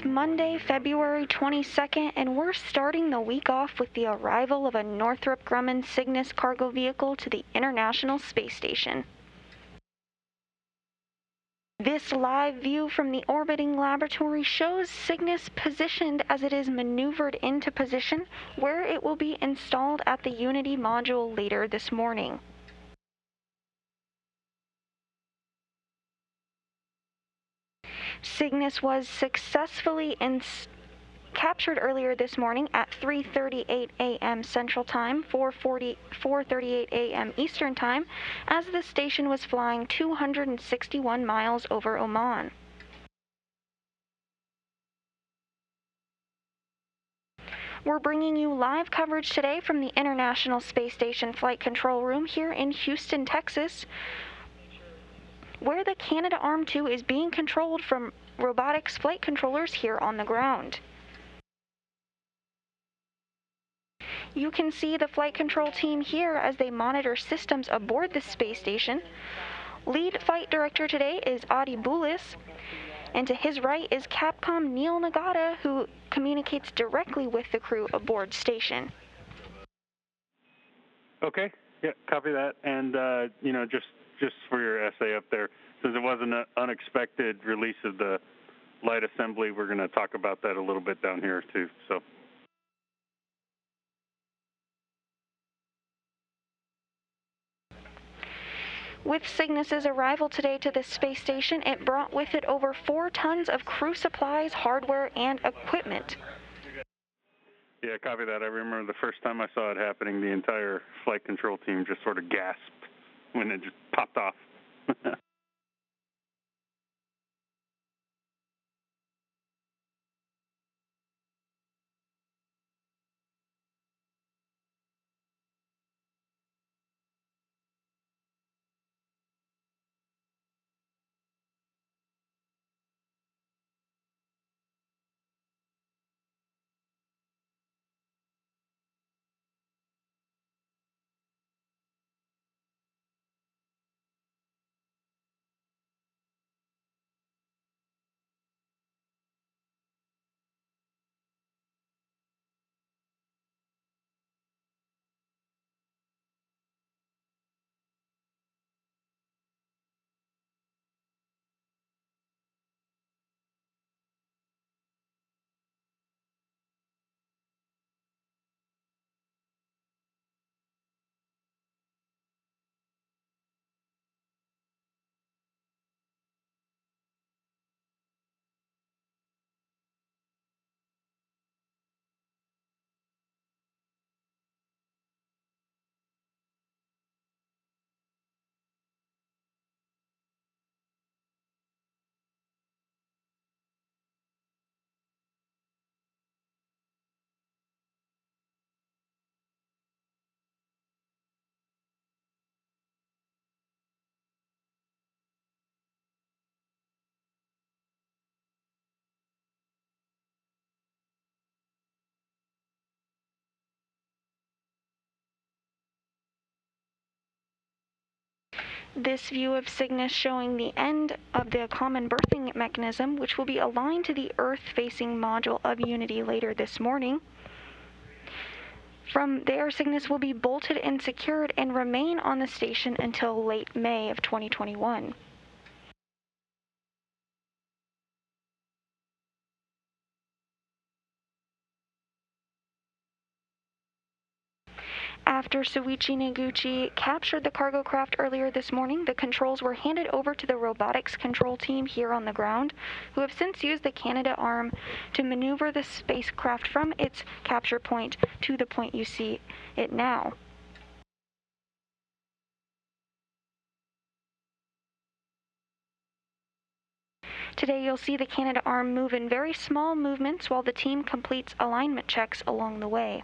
It's Monday, February 22nd, and we're starting the week off with the arrival of a Northrop Grumman Cygnus cargo vehicle to the International Space Station. This live view from the orbiting laboratory shows Cygnus positioned as it is maneuvered into position, where it will be installed at the Unity module later this morning. Cygnus was successfully captured earlier this morning at 3:38 a.m. Central Time, 4:38 a.m. Eastern Time, as the station was flying 261 miles over Oman. We're bringing you live coverage today from the International Space Station Flight Control Room here in Houston, Texas, where the Canadarm2 is being controlled from robotics flight controllers here on the ground. You can see the flight control team here as they monitor systems aboard the space station. Lead flight director today is Adi Boulis, and to his right is Capcom Neil Nagata, who communicates directly with the crew aboard station. Okay, yeah, copy that. And, just for your essay up there, since it was an unexpected release of the light assembly, we're going to talk about that a little bit down here, too. So. With Cygnus's arrival today to the space station, it brought with it over 4 tons of crew supplies, hardware, and equipment. Yeah, copy that. I remember the first time I saw it happening, the entire flight control team just sort of gasped when it just popped off. This view of Cygnus showing the end of the common berthing mechanism, which will be aligned to the Earth-facing module of Unity later this morning. From there, Cygnus will be bolted and secured and remain on the station until late May of 2021. After Soichi Noguchi captured the cargo craft earlier this morning, the controls were handed over to the robotics control team here on the ground, who have since used the Canadarm to maneuver the spacecraft from its capture point to the point you see it now. Today you'll see the Canadarm move in very small movements while the team completes alignment checks along the way.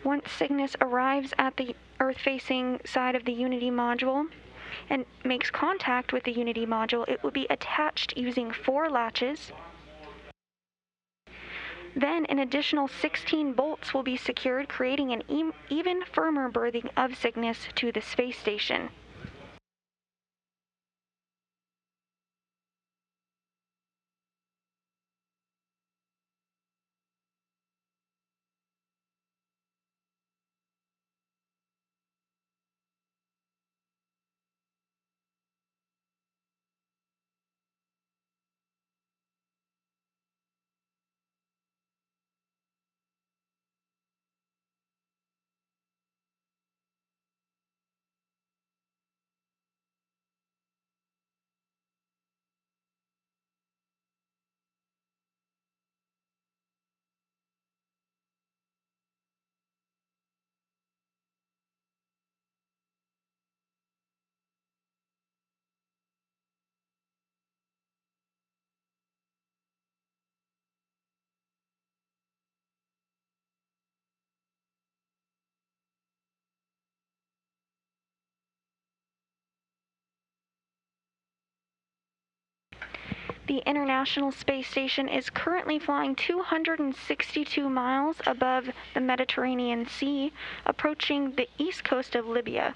Once Cygnus arrives at the Earth-facing side of the Unity module and makes contact with the Unity module, it will be attached using 4 latches. Then an additional 16 bolts will be secured, creating an even firmer berthing of Cygnus to the space station. The International Space Station is currently flying 262 miles above the Mediterranean Sea, approaching the east coast of Libya.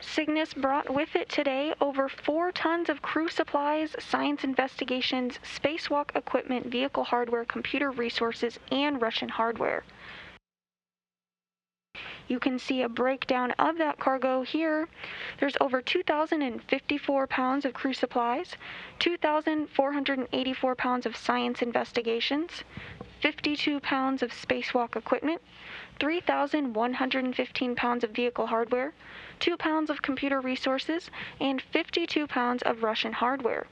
Cygnus brought with it today over 4 tons of crew supplies, science investigations, spacewalk equipment, vehicle hardware, computer resources, and Russian hardware. You can see a breakdown of that cargo here. There's over 2,054 pounds of crew supplies, 2,484 pounds of science investigations, 52 pounds of spacewalk equipment, 3,115 pounds of vehicle hardware, 2 pounds of computer resources, and 52 pounds of Russian hardware.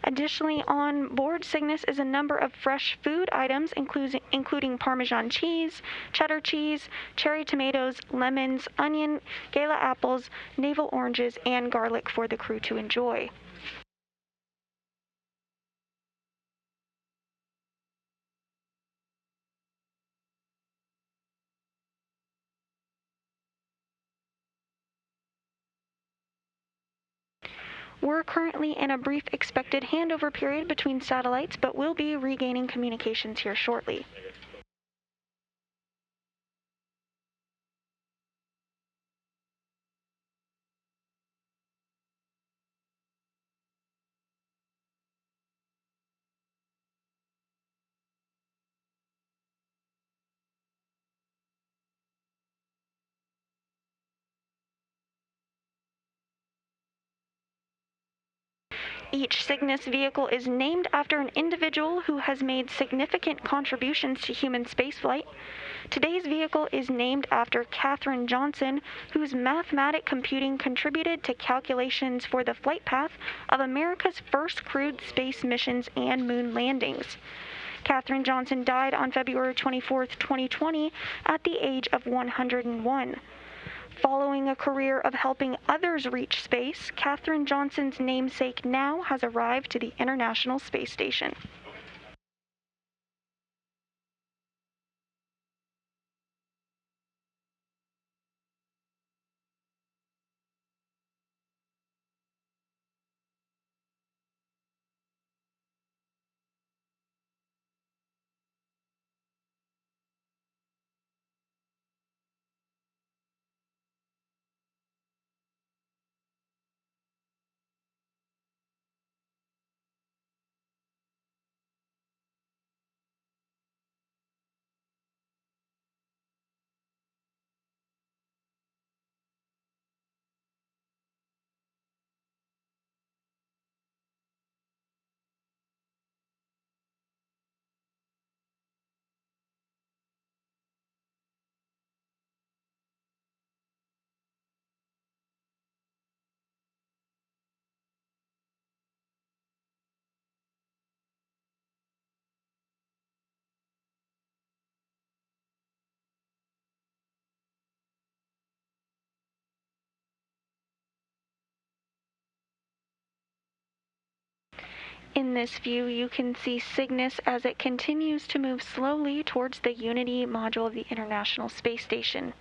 Additionally, on board Cygnus is a number of fresh food items, including Parmesan cheese, cheddar cheese, cherry tomatoes, lemons, onion, gala apples, navel oranges, and garlic for the crew to enjoy. We're currently in a brief expected handover period between satellites, but will be regaining communications here shortly. Each Cygnus vehicle is named after an individual who has made significant contributions to human spaceflight. Today's vehicle is named after Katherine Johnson, whose mathematic computing contributed to calculations for the flight path of America's first crewed space missions and moon landings. Katherine Johnson died on February 24, 2020, at the age of 101. Following a career of helping others reach space, Katherine Johnson's namesake now has arrived to the International Space Station. In this view, you can see Cygnus as it continues to move slowly towards the Unity module of the International Space Station.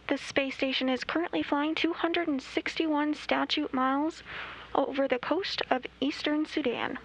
The space station is currently flying 261 statute miles over the coast of eastern Sudan.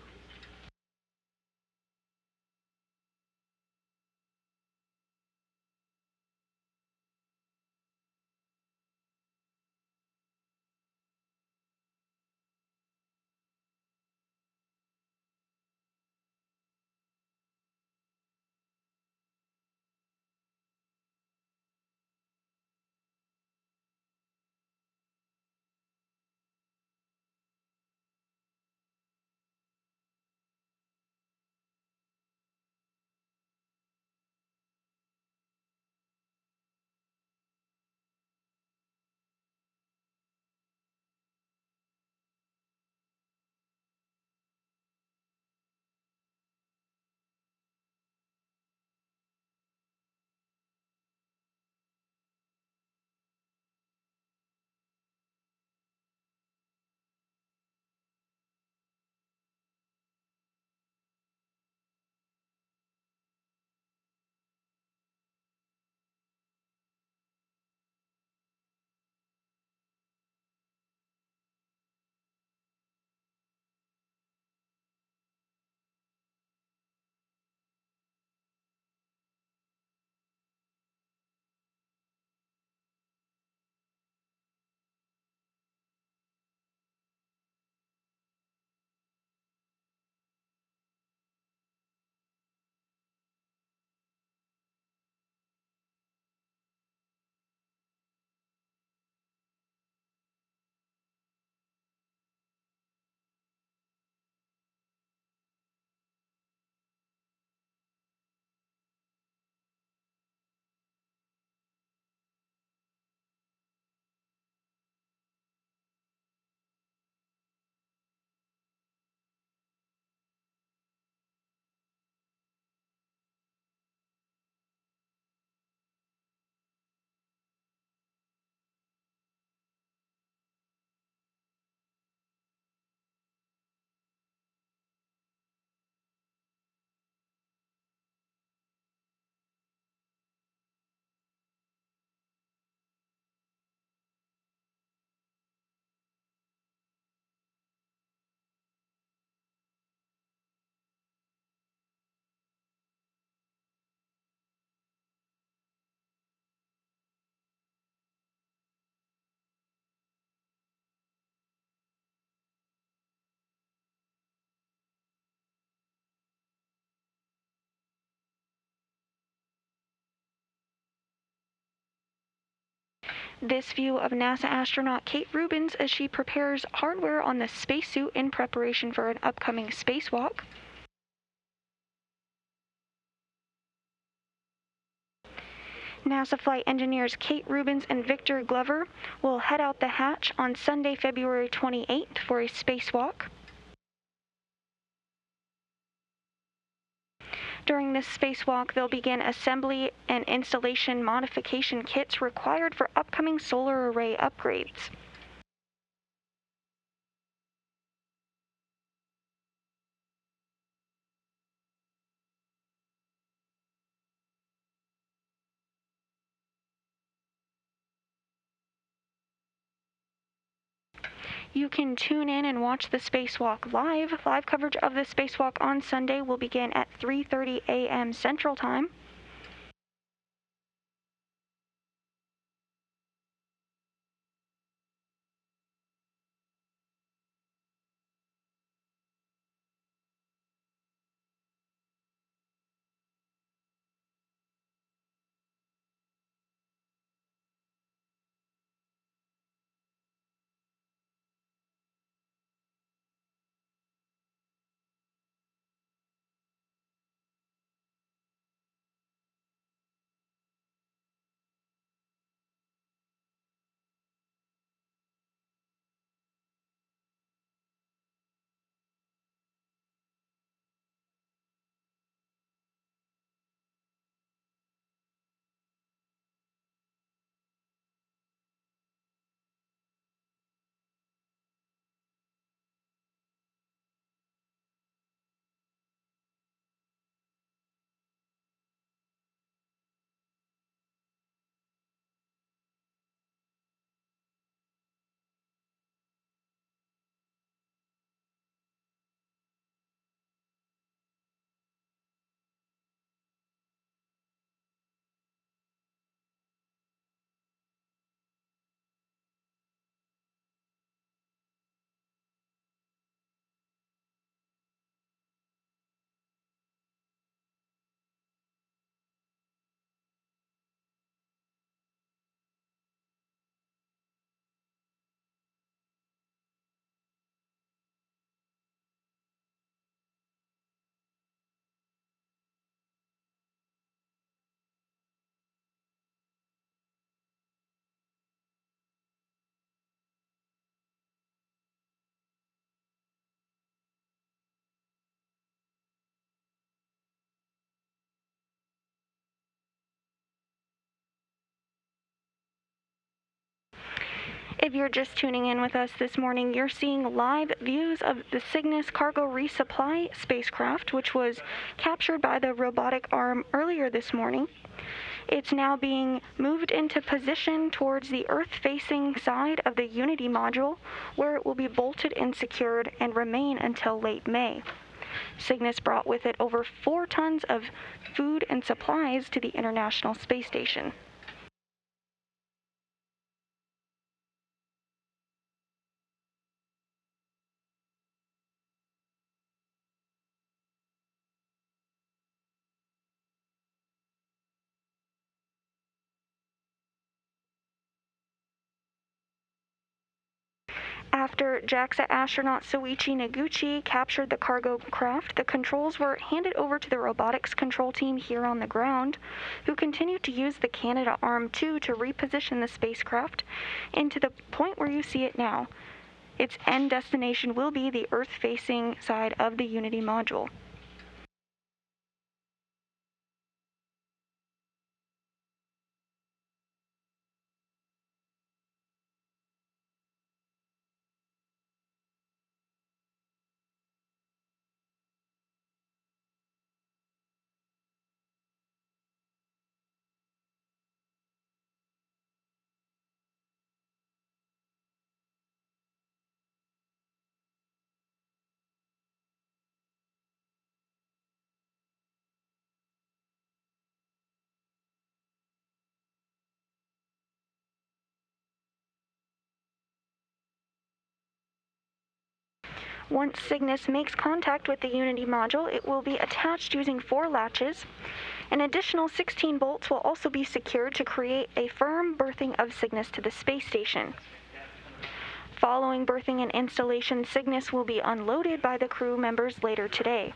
This view of NASA astronaut Kate Rubins as she prepares hardware on the spacesuit in preparation for an upcoming spacewalk. NASA flight engineers Kate Rubins and Victor Glover will head out the hatch on Sunday, February 28th for a spacewalk. During this spacewalk, they'll begin assembly and installation modification kits required for upcoming solar array upgrades. You can tune in and watch the spacewalk live. Live coverage of the spacewalk on Sunday will begin at 3:30 a.m. Central Time. If you're just tuning in with us this morning, you're seeing live views of the Cygnus cargo resupply spacecraft, which was captured by the robotic arm earlier this morning. It's now being moved into position towards the Earth-facing side of the Unity module, where it will be bolted and secured and remain until late May. Cygnus brought with it over 4 tons of food and supplies to the International Space Station. After JAXA astronaut Soichi Noguchi captured the cargo craft, the controls were handed over to the robotics control team here on the ground, who continued to use the Canadarm2 to reposition the spacecraft into the point where you see it now. Its end destination will be the Earth-facing side of the Unity module. Once Cygnus makes contact with the Unity module, it will be attached using 4 latches. An additional 16 bolts will also be secured to create a firm berthing of Cygnus to the space station. Following berthing and installation, Cygnus will be unloaded by the crew members later today.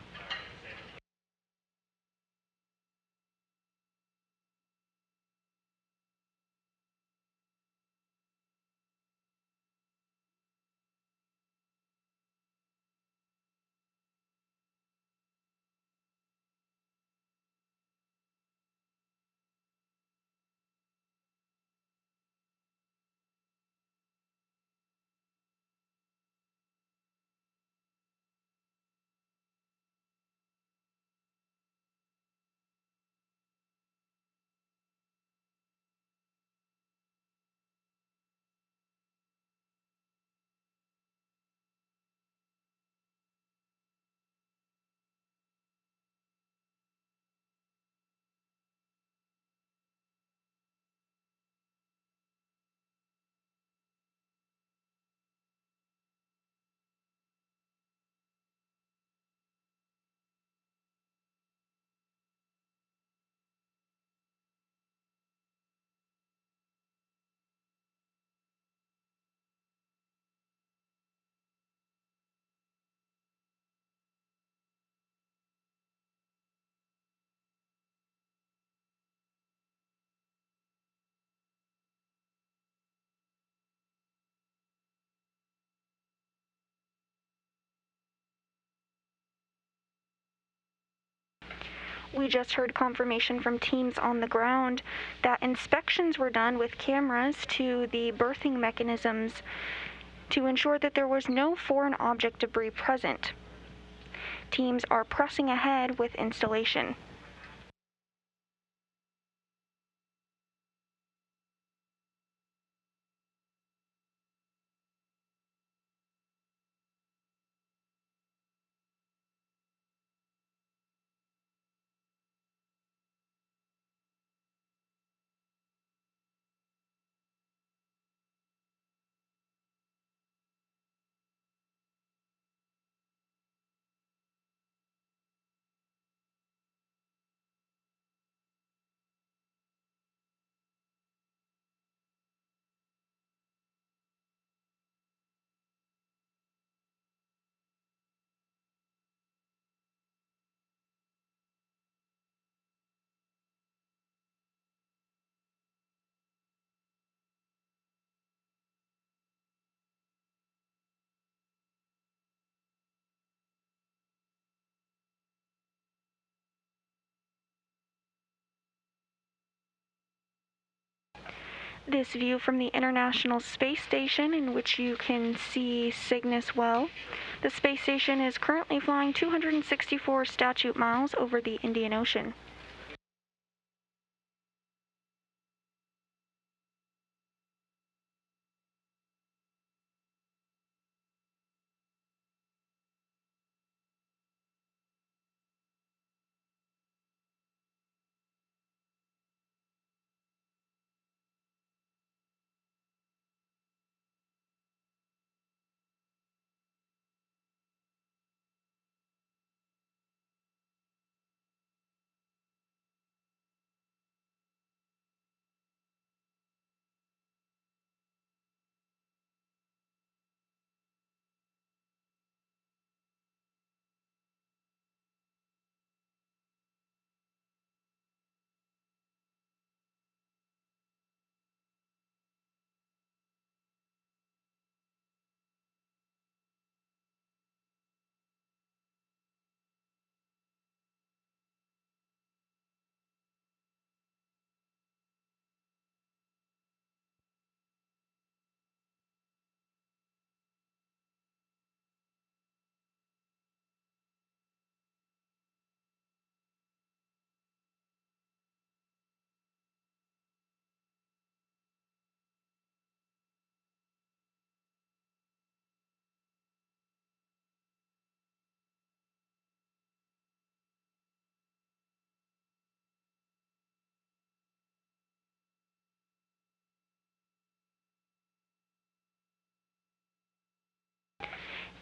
We just heard confirmation from teams on the ground that inspections were done with cameras to the berthing mechanisms to ensure that there was no foreign object debris present. Teams are pressing ahead with installation. this view from the International Space Station, in which you can see Cygnus well. The space station is currently flying 264 statute miles over the Indian Ocean.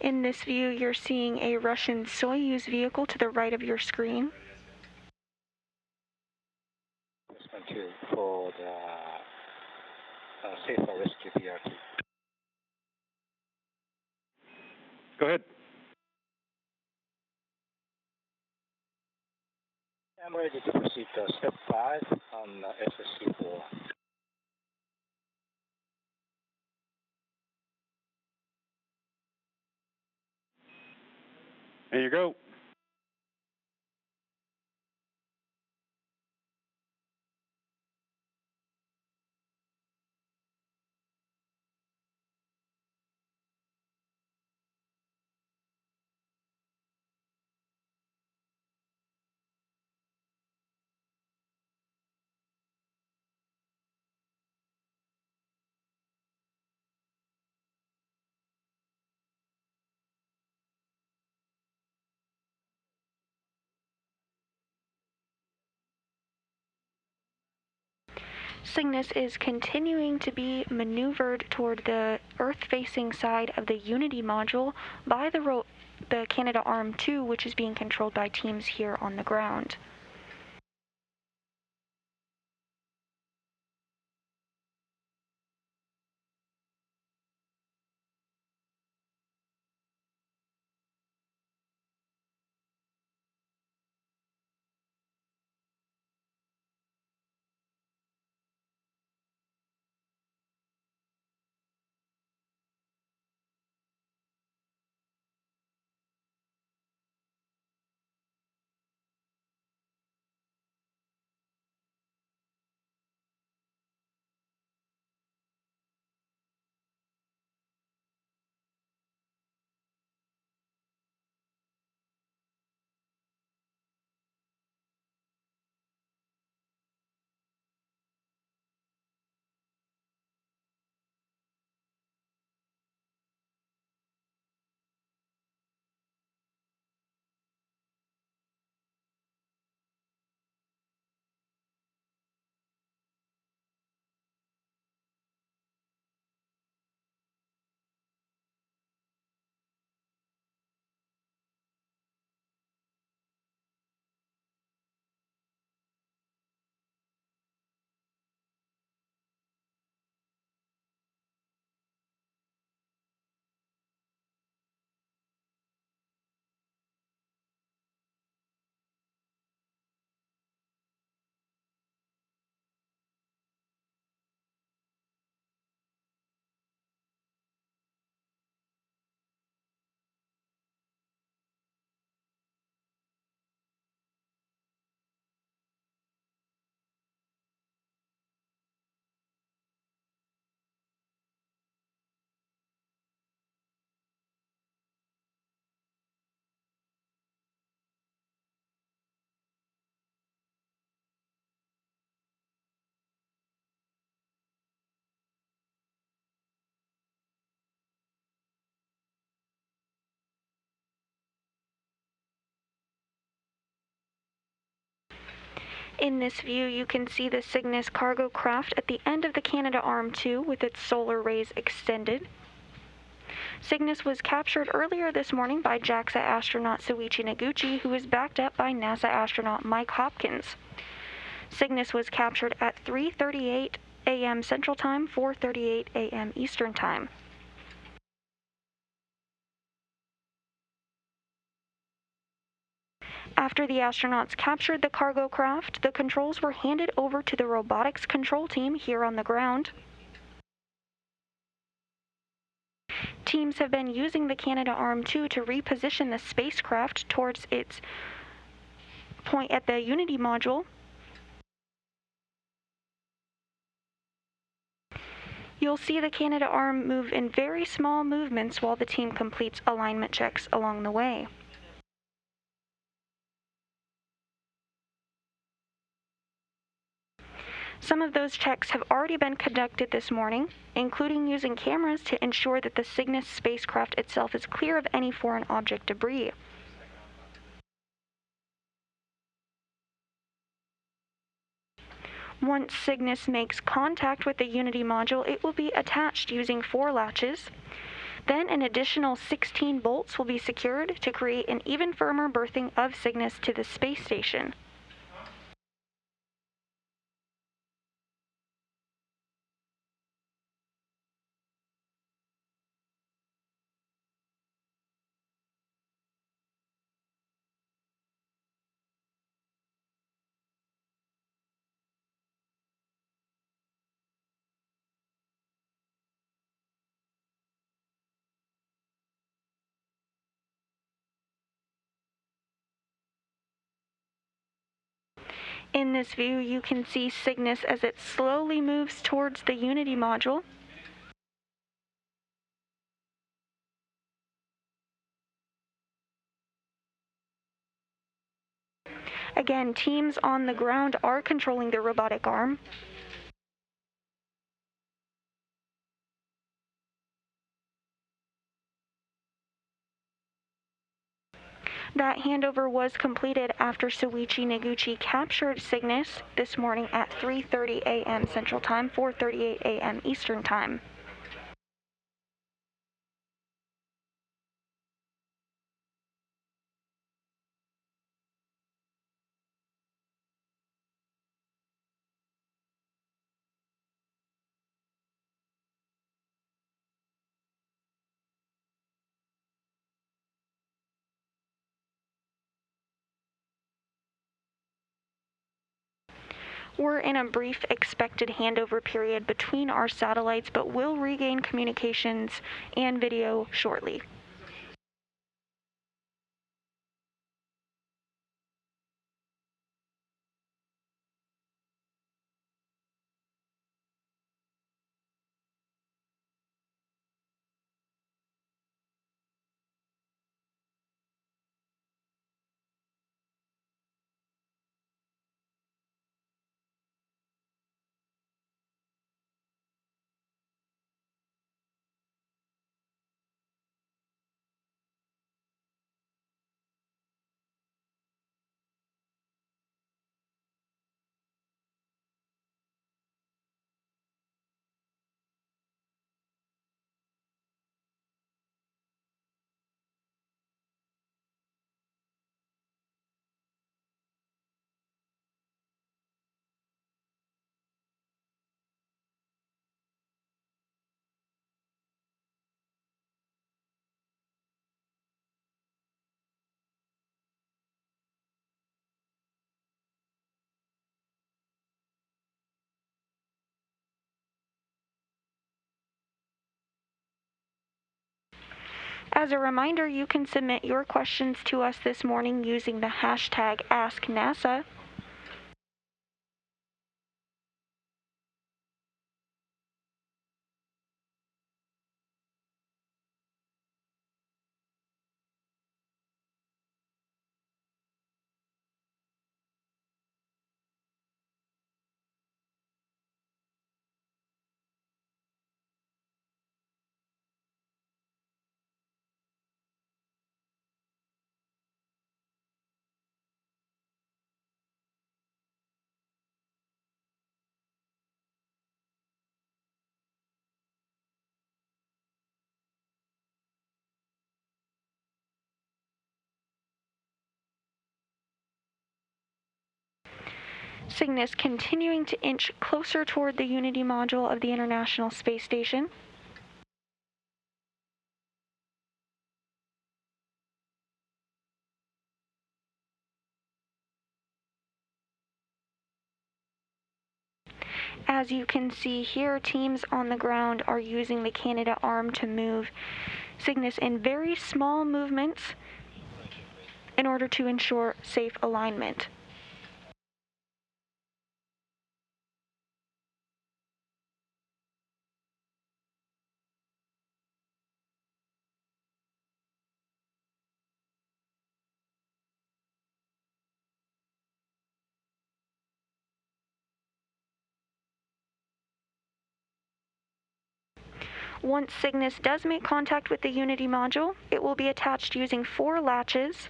In this view, you're seeing a Russian Soyuz vehicle to the right of your screen. For the safe and rescue BRT. Go ahead. I'm ready to proceed to step 5 on SSC4. There you go. Cygnus is continuing to be maneuvered toward the Earth-facing side of the Unity module by the Canadarm2, which is being controlled by teams here on the ground. In this view, you can see the Cygnus cargo craft at the end of the Canadarm2 with its solar rays extended. Cygnus was captured earlier this morning by JAXA astronaut Soichi Noguchi, who is backed up by NASA astronaut Mike Hopkins. Cygnus was captured at 3:38 a.m. Central Time, 4:38 a.m. Eastern Time. After the astronauts captured the cargo craft, the controls were handed over to the robotics control team here on the ground. Teams have been using the Canadarm2 to reposition the spacecraft towards its point at the Unity module. You'll see the Canadarm move in very small movements while the team completes alignment checks along the way. Some of those checks have already been conducted this morning, including using cameras to ensure that the Cygnus spacecraft itself is clear of any foreign object debris. Once Cygnus makes contact with the Unity module, it will be attached using 4 latches. Then an additional 16 bolts will be secured to create an even firmer berthing of Cygnus to the space station. In this view, you can see Cygnus as it slowly moves towards the Unity module. Again, teams on the ground are controlling the robotic arm. That handover was completed after Soichi Noguchi captured Cygnus this morning at 3:30 a.m. Central Time, 4:38 a.m. Eastern Time. We're in a brief expected handover period between our satellites, but will regain communications and video shortly. As a reminder, you can submit your questions to us this morning using the hashtag AskNASA. Cygnus continuing to inch closer toward the Unity module of the International Space Station. As you can see here, teams on the ground are using the Canadarm to move Cygnus in very small movements in order to ensure safe alignment. Once Cygnus does make contact with the Unity module, it will be attached using 4 latches.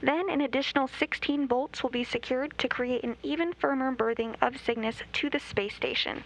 Then an additional 16 bolts will be secured to create an even firmer berthing of Cygnus to the space station.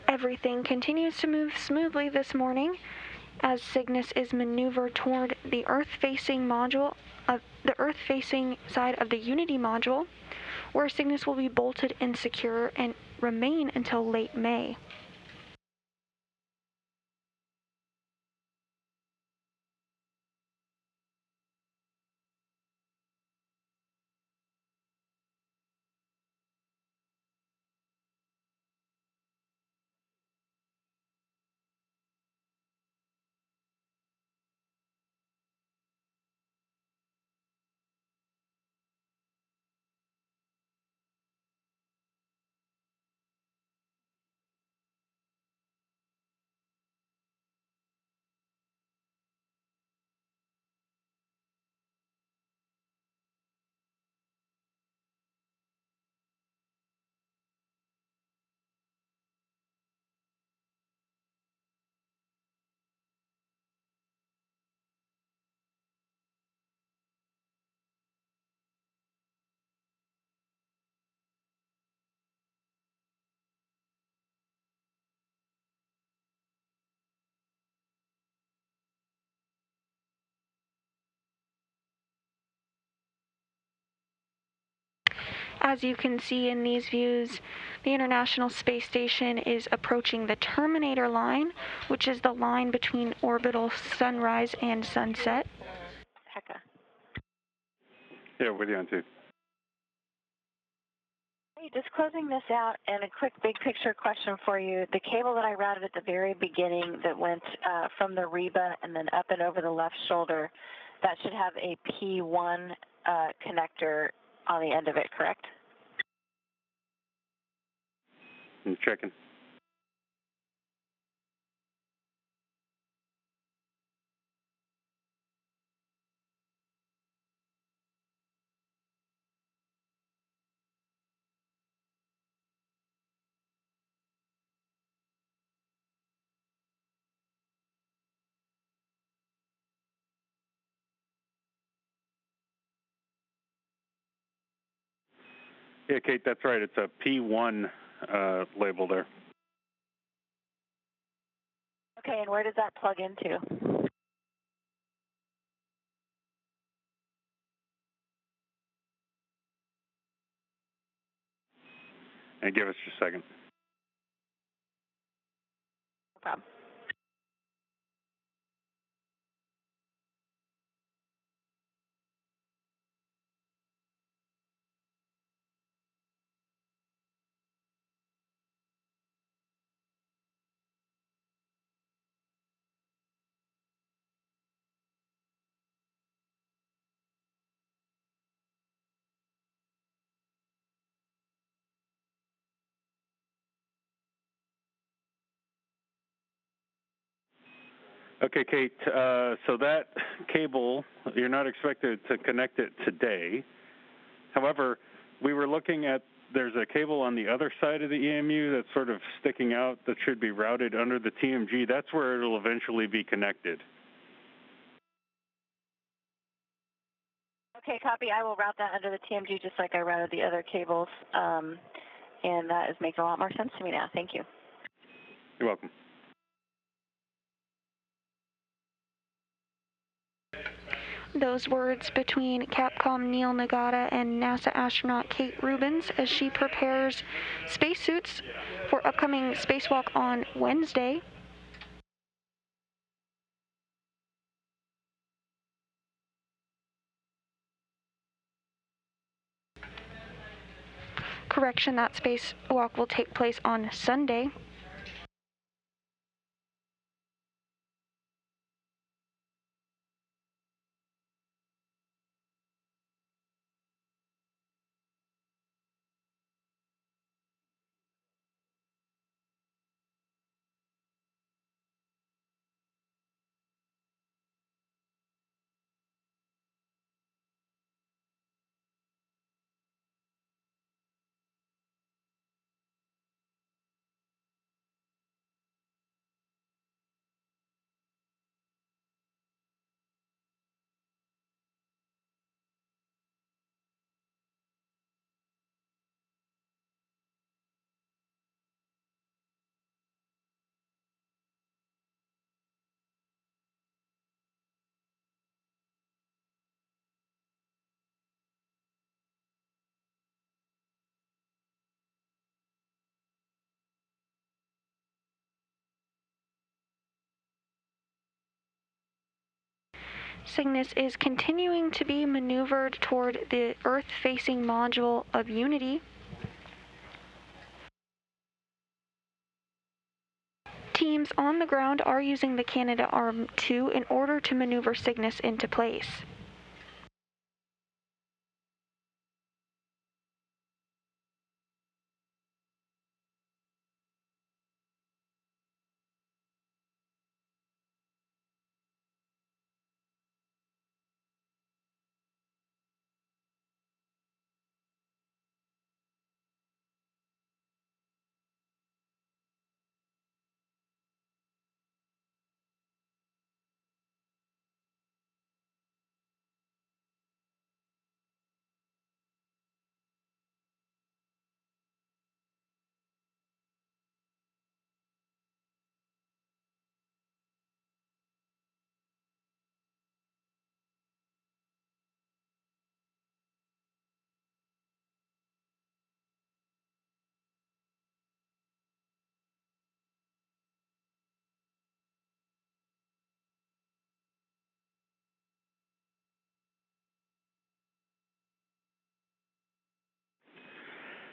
Everything continues to move smoothly this morning as Cygnus is maneuvered toward the Earth-facing side of the Unity module, where Cygnus will be bolted and secure and remain until late May. As you can see in these views, the International Space Station is approaching the terminator line, which is the line between orbital sunrise and sunset. Hecka. Yeah, with you on two. Hey, just closing this out, and a quick big picture question for you. The cable that I routed at the very beginning that went from the Reba and then up and over the left shoulder, that should have a P1 connector on the end of it, correct? I'm checking. Yeah, Kate, that's right. It's a P1 label there. Okay, and where does that plug into? And give us just a second. No problem. Okay, Kate, so that cable, you're not expected to connect it today. However, we were looking at, there's a cable on the other side of the EMU that's sort of sticking out that should be routed under the TMG. That's where it'll eventually be connected. Okay, copy. I will route that under the TMG just like I routed the other cables, and that is making a lot more sense to me now. Thank you. You're welcome. Those words between Capcom Neil Nagata and NASA astronaut Kate Rubins as she prepares spacesuits for upcoming spacewalk on Wednesday. Correction, that spacewalk will take place on Sunday. Cygnus is continuing to be maneuvered toward the Earth-facing module of Unity. Teams on the ground are using the Canadarm2 in order to maneuver Cygnus into place.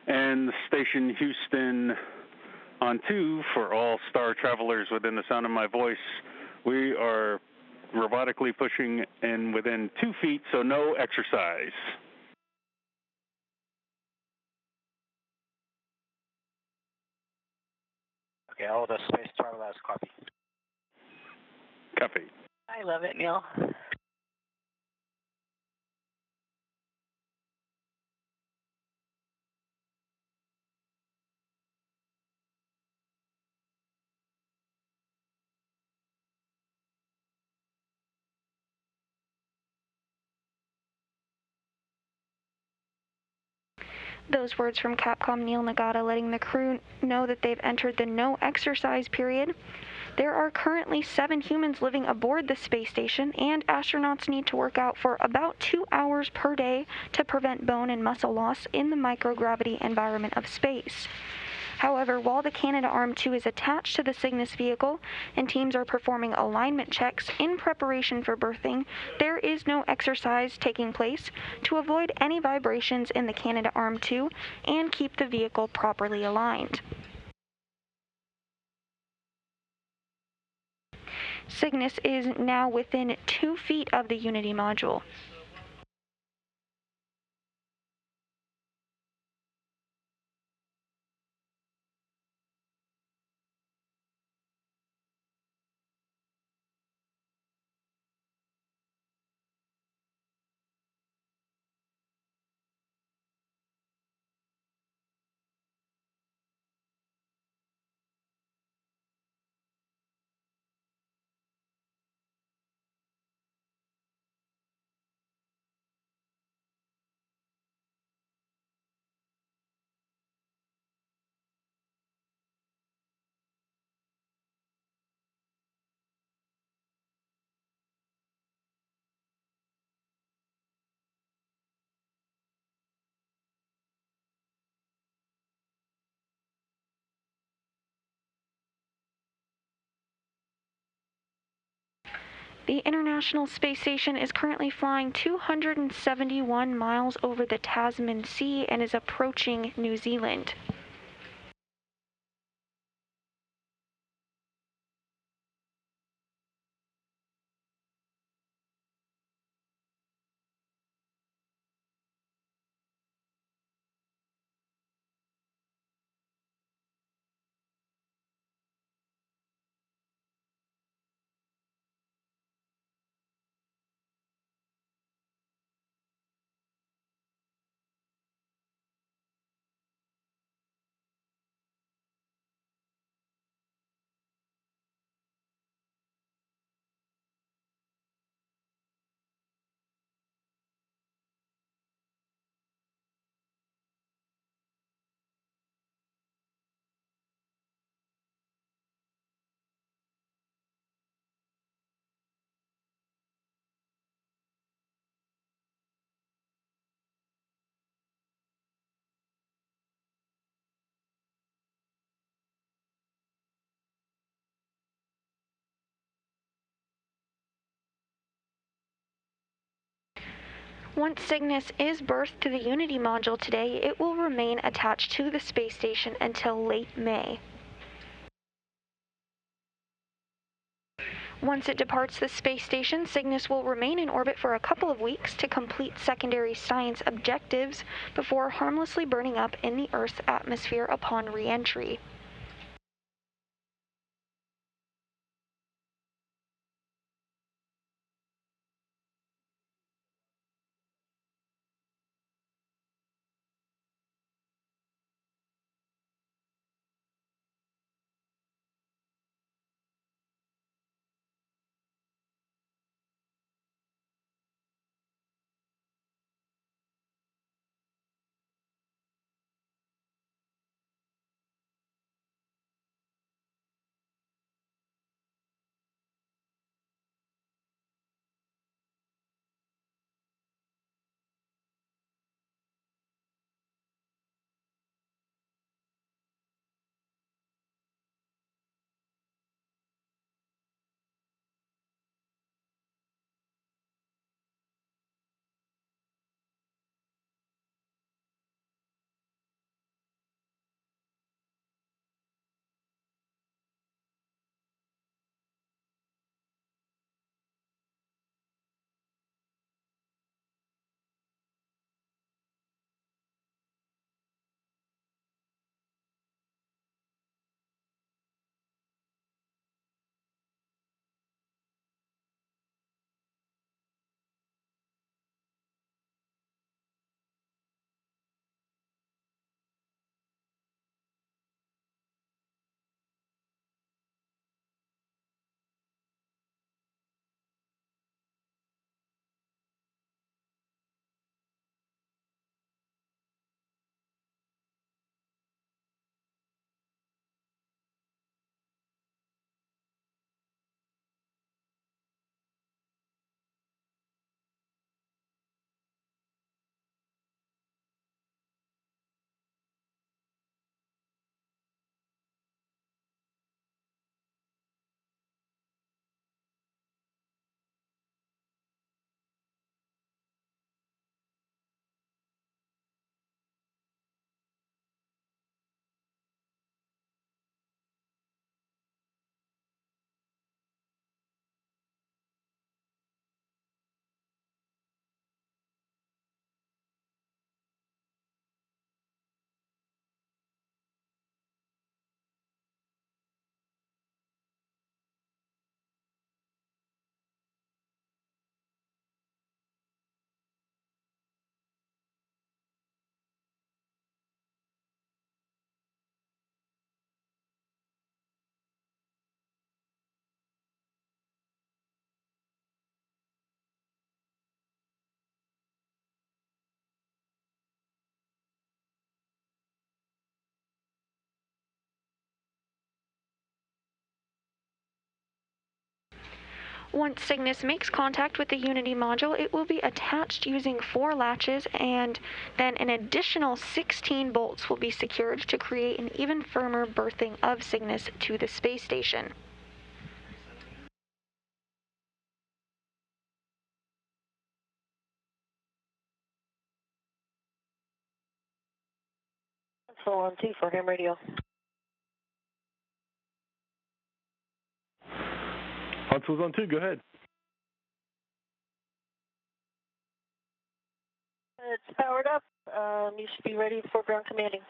And station Houston on 2 for all star travelers within the sound of my voice. We are robotically pushing in within 2 feet, so no exercise. Okay, all the space travelers copy. Copy. I love it, Neil. Those words from Capcom Neil Nagata letting the crew know that they've entered the no exercise period. There are currently 7 humans living aboard the space station, and astronauts need to work out for about 2 hours per day to prevent bone and muscle loss in the microgravity environment of space. However, while the Canadarm2 is attached to the Cygnus vehicle and teams are performing alignment checks in preparation for berthing, there is no exercise taking place to avoid any vibrations in the Canadarm2 and keep the vehicle properly aligned. Cygnus is now within 2 feet of the Unity module. The International Space Station is currently flying 271 miles over the Tasman Sea and is approaching New Zealand. Once Cygnus is berthed to the Unity module today, it will remain attached to the space station until late May. Once it departs the space station, Cygnus will remain in orbit for a couple of weeks to complete secondary science objectives before harmlessly burning up in the Earth's atmosphere upon re-entry. Once Cygnus makes contact with the Unity module, it will be attached using 4 latches, and then an additional 16 bolts will be secured to create an even firmer berthing of Cygnus to the space station. Full on 2 for ham radio. Huntsville's on 2, go ahead. It's powered up. You should be ready for ground commanding.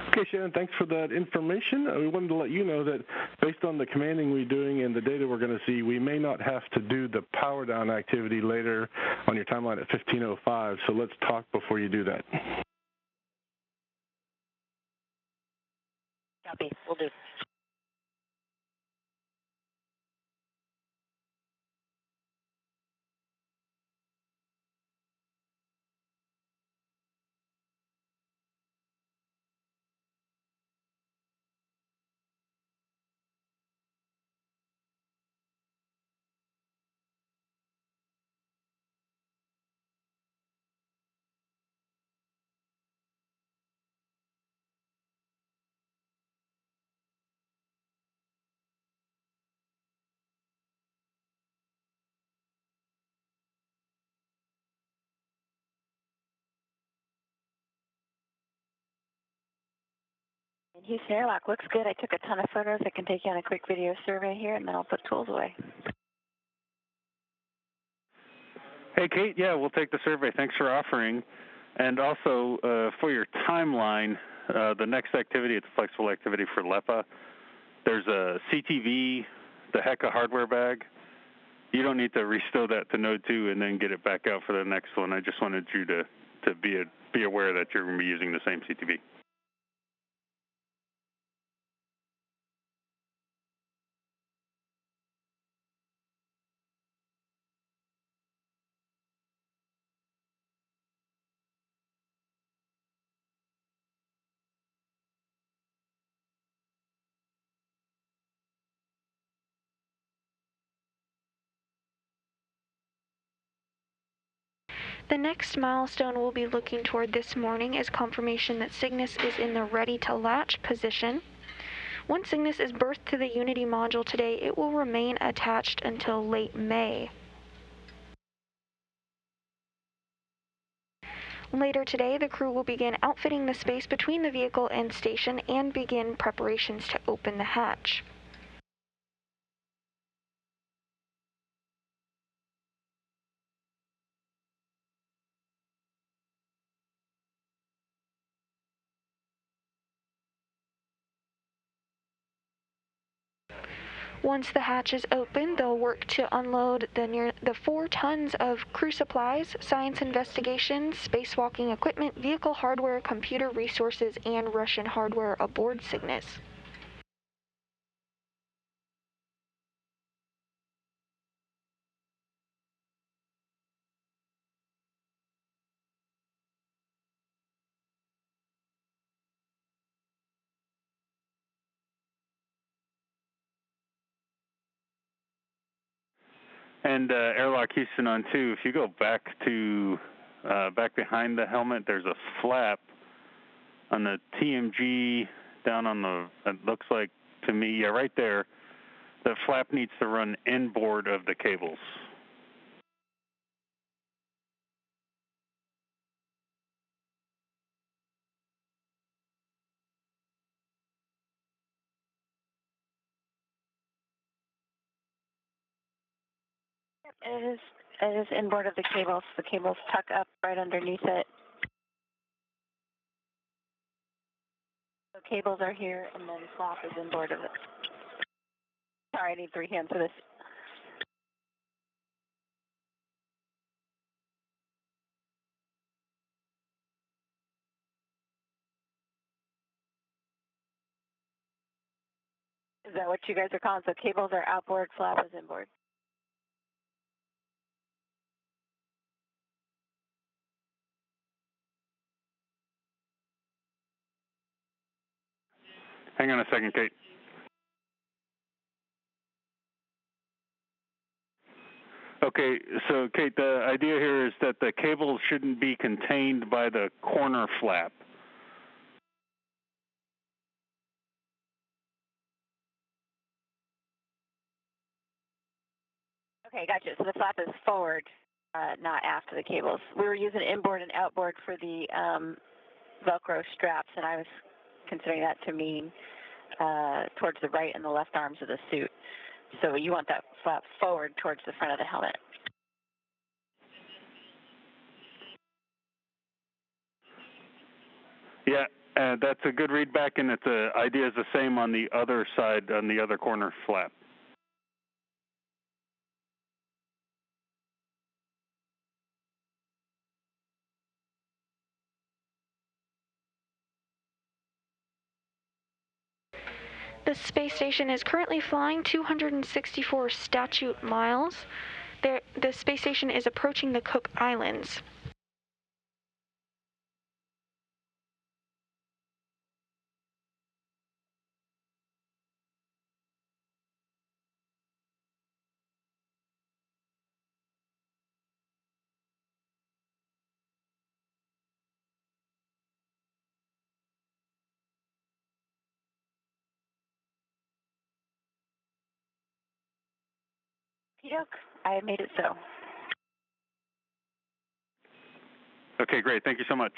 Okay, Shannon, thanks for that information. We wanted to let you know that based on the commanding we're doing and the data we're going to see, we may not have to do the power down activity later on your timeline at 15:05, so let's talk before you do that. Copy, will do. Houston Airlock looks good. I took a ton of photos. I can take you on a quick video survey here, and then I'll put tools away. Hey, Kate, yeah, we'll take the survey. Thanks for offering. And also, for your timeline, the next activity, it's a flexible activity for LEPA. There's a CTV, the HECA hardware bag. You don't need to restow that to Node 2 and then get it back out for the next one. I just wanted you to be aware that you're going to be using the same CTV. The next milestone we'll be looking toward this morning is confirmation that Cygnus is in the ready-to-latch position. Once Cygnus is berthed to the Unity module today, it will remain attached until late May. Later today, the crew will begin outfitting the space between the vehicle and station and begin preparations to open the hatch. Once the hatch is open, they'll work to unload the 4 tons of crew supplies, science investigations, spacewalking equipment, vehicle hardware, computer resources, and Russian hardware aboard Cygnus. And Airlock Houston on 2, if you go back to back behind the helmet, there's a flap on the TMG down on the, it looks like to me, yeah, right there. The flap needs to run inboard of the cables. It is inboard of the cables. The cables tuck up right underneath it. The cables are here, and then flap is inboard of it. Sorry, I need 3 hands for this. Is that what you guys are calling? So cables are outboard, flap is inboard. Hang on a second, Kate. Okay, so Kate, the idea here is that the cable shouldn't be contained by the corner flap. Okay, gotcha. So the flap is forward, not aft of the cables. We were using inboard and outboard for the Velcro straps, and I was considering that to mean towards the right and the left arms of the suit. So you want that flap forward towards the front of the helmet. Yeah, that's a good readback, and the idea is the same on the other side, on the other corner flap. The space station is currently flying 264 statute miles. The space station is approaching the Cook Islands. I made it so. Okay, great. Thank you so much.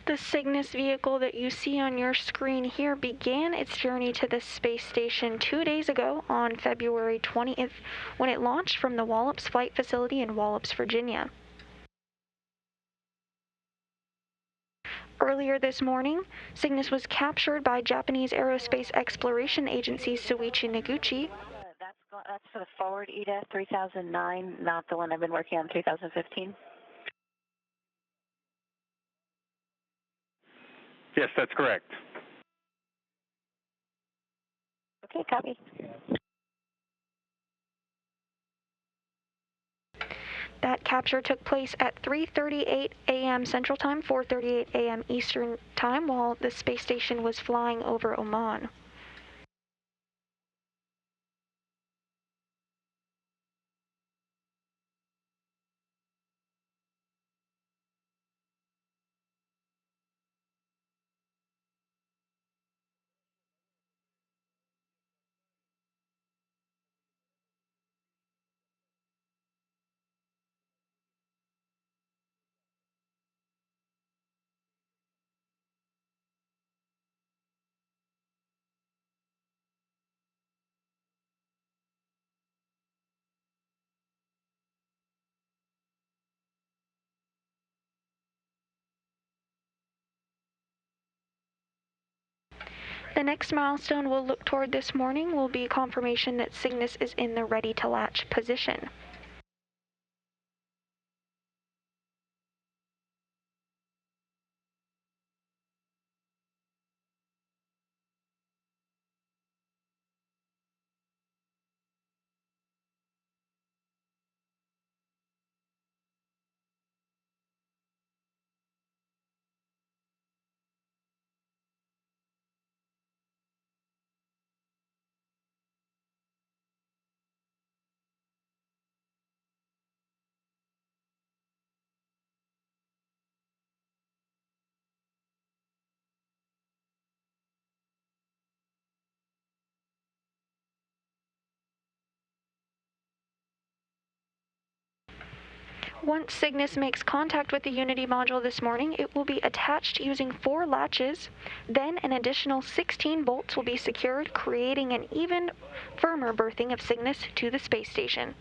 The Cygnus vehicle that you see on your screen here began its journey to the space station 2 days ago on February 20th when it launched from the Wallops Flight Facility in Wallops, Virginia. Earlier this morning, Cygnus was captured by Japanese Aerospace Exploration Agency Soichi Noguchi. That's for the forward ETA 3009, not the one I've been working on 3015. Yes, that's correct. Okay, copy. That capture took place at 3:38 a.m. Central Time, 4:38 a.m. Eastern Time, while the space station was flying over Oman. The next milestone we'll look toward this morning will be confirmation that Cygnus is in the ready-to-latch position. Once Cygnus makes contact with the Unity module this morning, it will be attached using 4 latches. Then an additional 16 bolts will be secured, creating an even firmer berthing of Cygnus to the space station.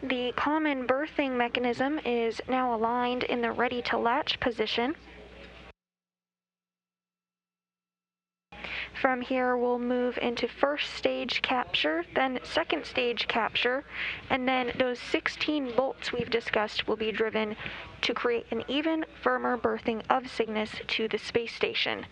The common berthing mechanism is now aligned in the ready to latch position. From here, we'll move into first stage capture, then second stage capture, and then those 16 bolts we've discussed will be driven to create an even, firmer berthing of Cygnus to the space station.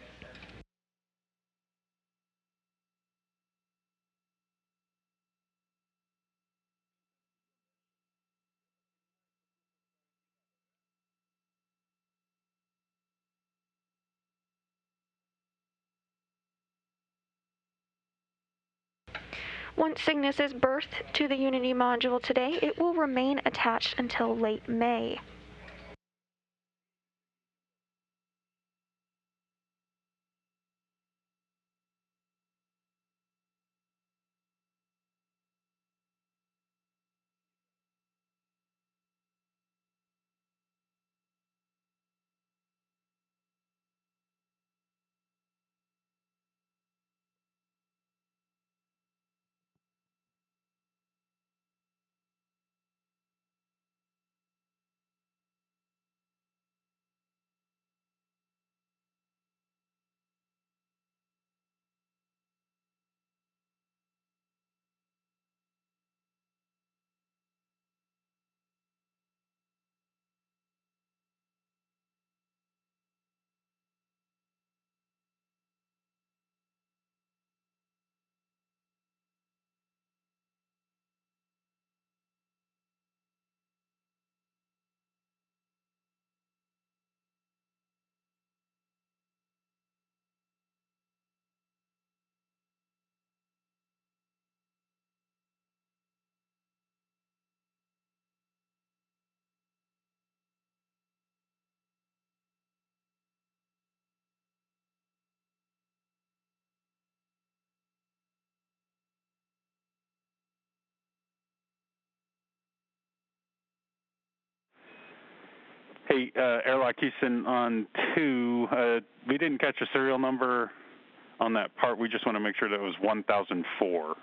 Once Cygnus is berthed to the Unity module today, it will remain attached until late May. Hey, Airlock Houston on 2, we didn't catch a serial number on that part. We just want to make sure that it was 1004.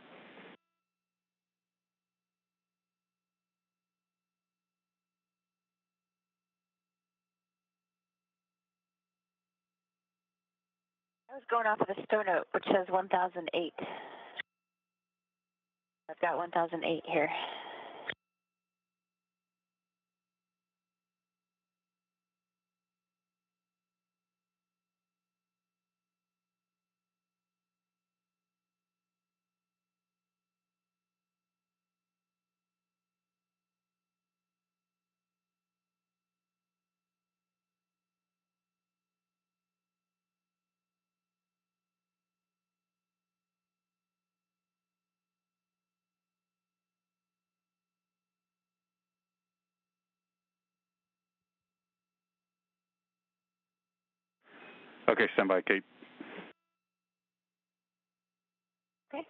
I was going off of the STONOTE, which says 1008. I've got 1008 here. Okay, stand by, Kate. Okay. Do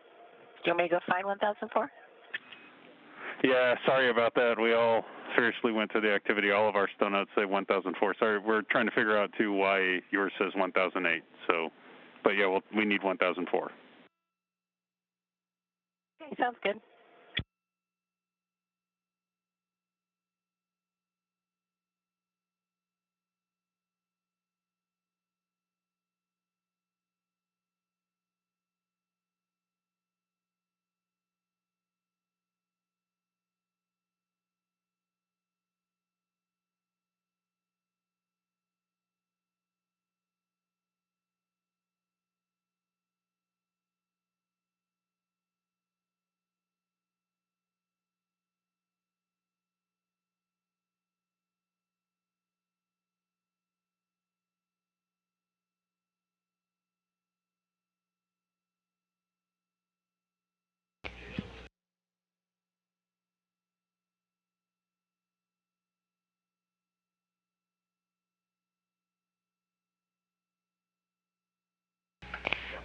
you want me to go find 1004? Yeah, sorry about that. We all seriously went to the activity. All of our STONOTEs say 1004. Sorry, we're trying to figure out, too, why yours says 1008. So, but yeah, we need 1004. Okay, sounds good.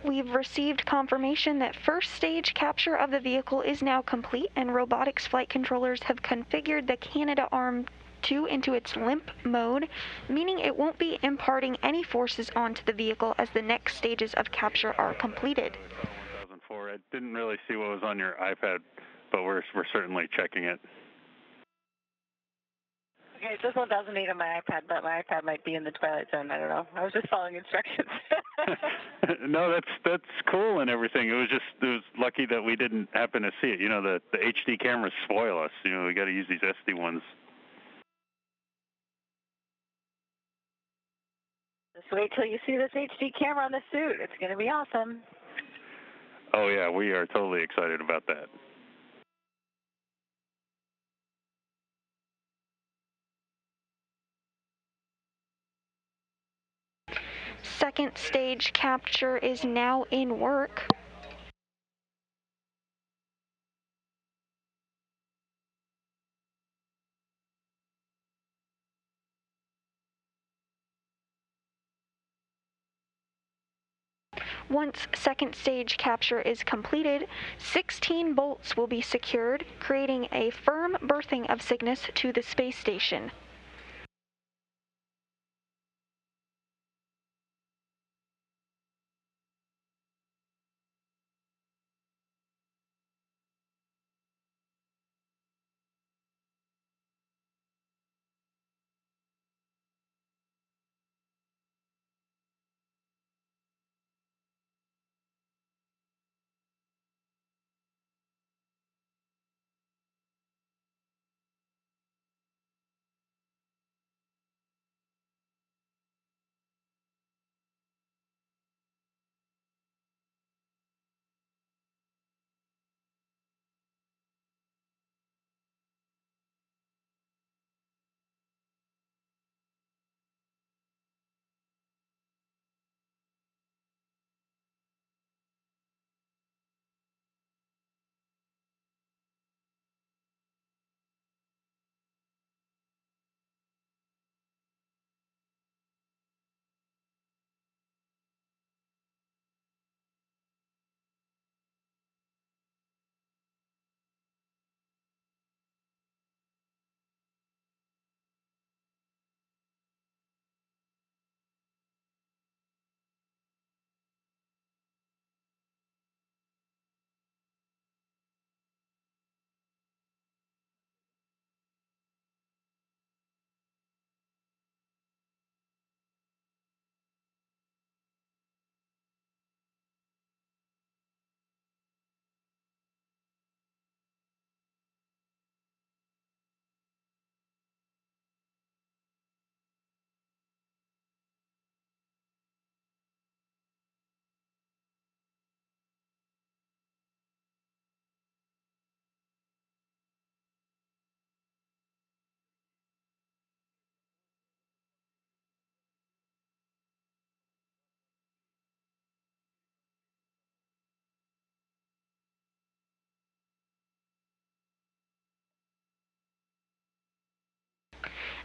We've received confirmation that first stage capture of the vehicle is now complete, and robotics flight controllers have configured the Canadarm 2 into its limp mode, meaning it won't be imparting any forces onto the vehicle as the next stages of capture are completed. 1004. I didn't really see what was on your iPad, but we're certainly checking it. Okay, this one doesn't need on my iPad, but my iPad might be in the twilight zone. I don't know. I was just following instructions. No, that's cool and everything. It was lucky that we didn't happen to see it. You know, the HD cameras spoil us. You know, we got to use these SD ones. Just wait till you see this HD camera on the suit. It's going to be awesome. Oh yeah, we are totally excited about that. Second stage capture is now in work. Once second stage capture is completed, 16 bolts will be secured, creating a firm berthing of Cygnus to the space station.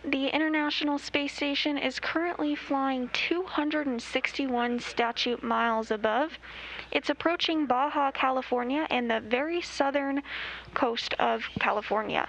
The International Space Station is currently flying 261 statute miles above. It's approaching Baja California and the very southern coast of California.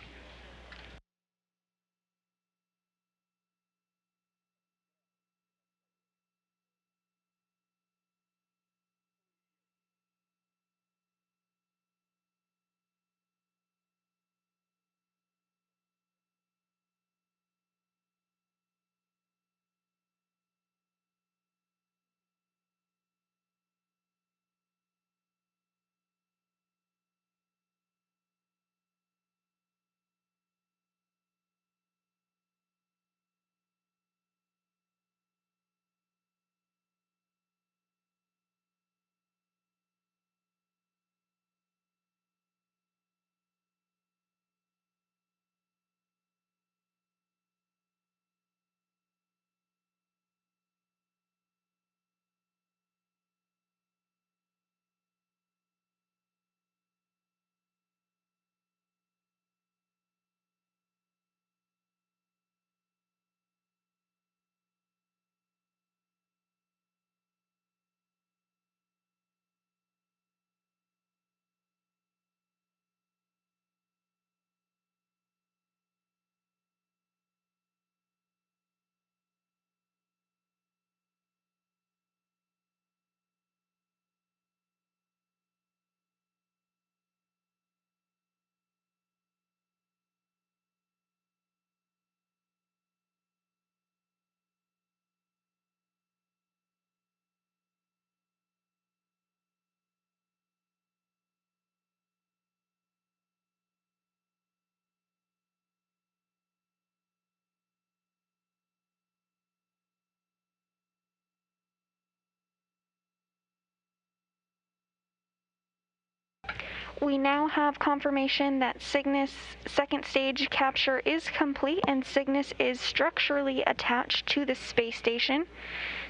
We now have confirmation that Cygnus second stage capture is complete and Cygnus is structurally attached to the space station.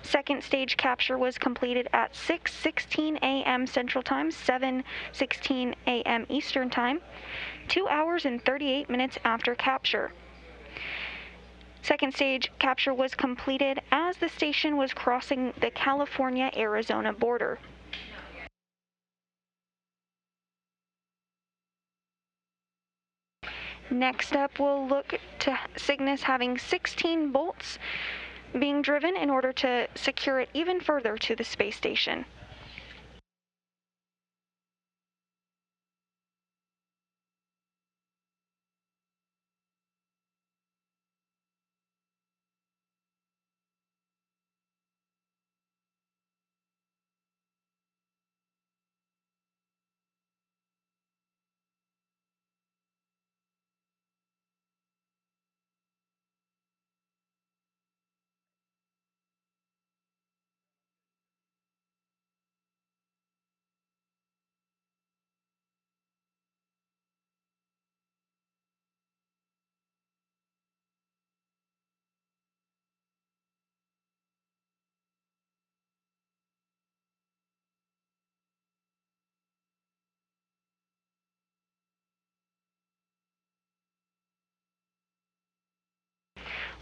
Second stage capture was completed at 6:16 a.m. Central Time, 7:16 a.m. Eastern Time, 2 hours and 38 minutes after capture. Second stage capture was completed as the station was crossing the California-Arizona border. Next up, we'll look to Cygnus having 16 bolts being driven in order to secure it even further to the space station.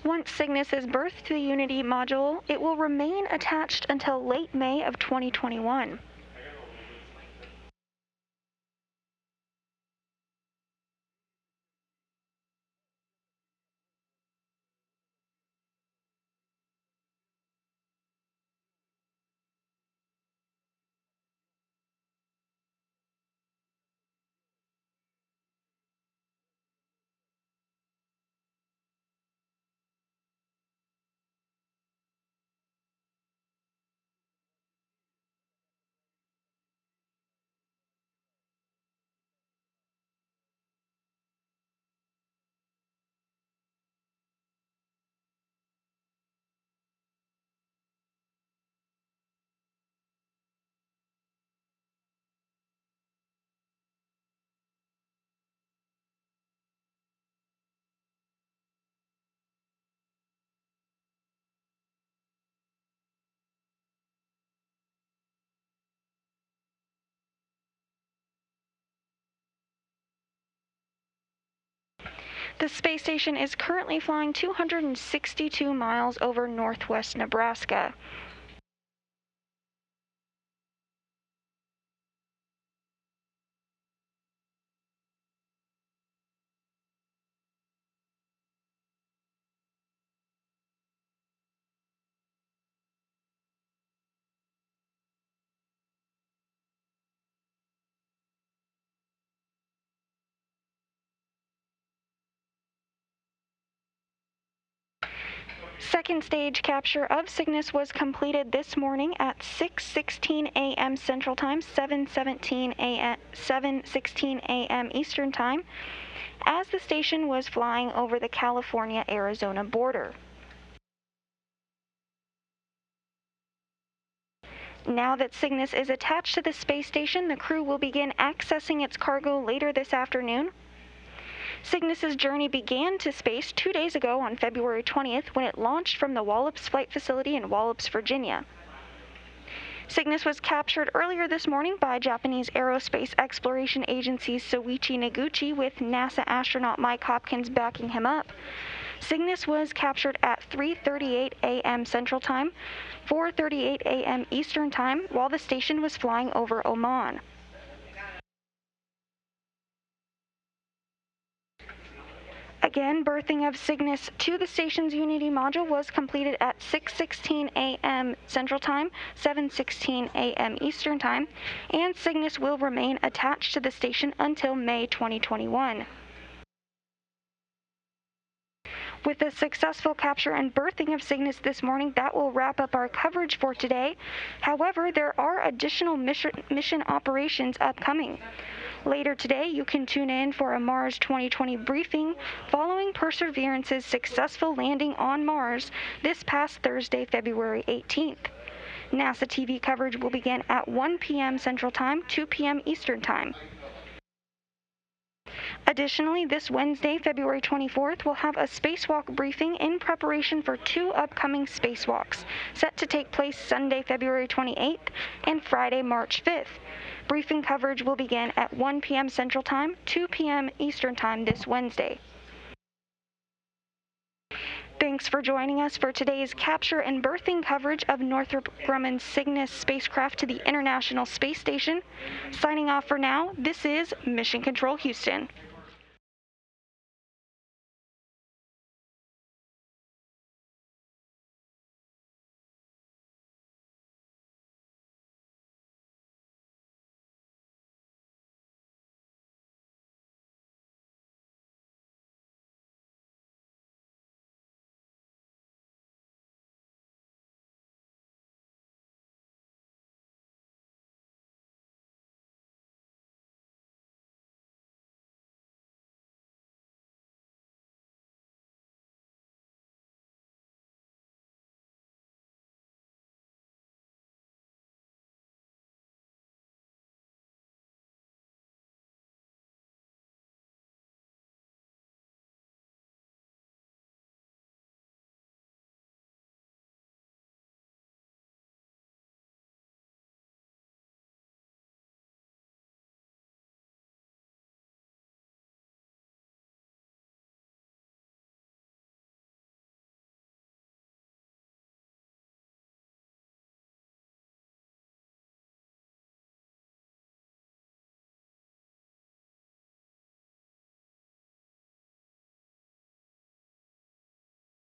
Once Cygnus is berthed to the Unity module, it will remain attached until late May of 2021. The space station is currently flying 262 miles over northwest Nebraska. Second stage capture of Cygnus was completed this morning at 6:16 a.m. Central Time, 7:16 a.m. Eastern Time, as the station was flying over the California-Arizona border. Now that Cygnus is attached to the space station, the crew will begin accessing its cargo later this afternoon. Cygnus's journey began to space 2 days ago on February 20th when it launched from the Wallops Flight Facility in Wallops, Virginia. Cygnus was captured earlier this morning by Japanese Aerospace Exploration Agency's Soichi Noguchi, with NASA astronaut Mike Hopkins backing him up. Cygnus was captured at 3:38 a.m. Central Time, 4:38 a.m. Eastern Time, while the station was flying over Oman. Again, berthing of Cygnus to the station's Unity module was completed at 6:16 a.m. Central Time, 7:16 a.m. Eastern Time, and Cygnus will remain attached to the station until May 2021. With the successful capture and berthing of Cygnus this morning, that will wrap up our coverage for today. However, there are additional mission operations upcoming. Later today, you can tune in for a Mars 2020 briefing following Perseverance's successful landing on Mars this past Thursday, February 18th. NASA TV coverage will begin at 1 p.m. Central Time, 2 p.m. Eastern Time. Additionally, this Wednesday, February 24th, we'll have a spacewalk briefing in preparation for 2 upcoming spacewalks, set to take place Sunday, February 28th and Friday, March 5th. Briefing coverage will begin at 1 p.m. Central Time, 2 p.m. Eastern Time this Wednesday. Thanks for joining us for today's capture and berthing coverage of Northrop Grumman Cygnus spacecraft to the International Space Station. Signing off for now, this is Mission Control Houston.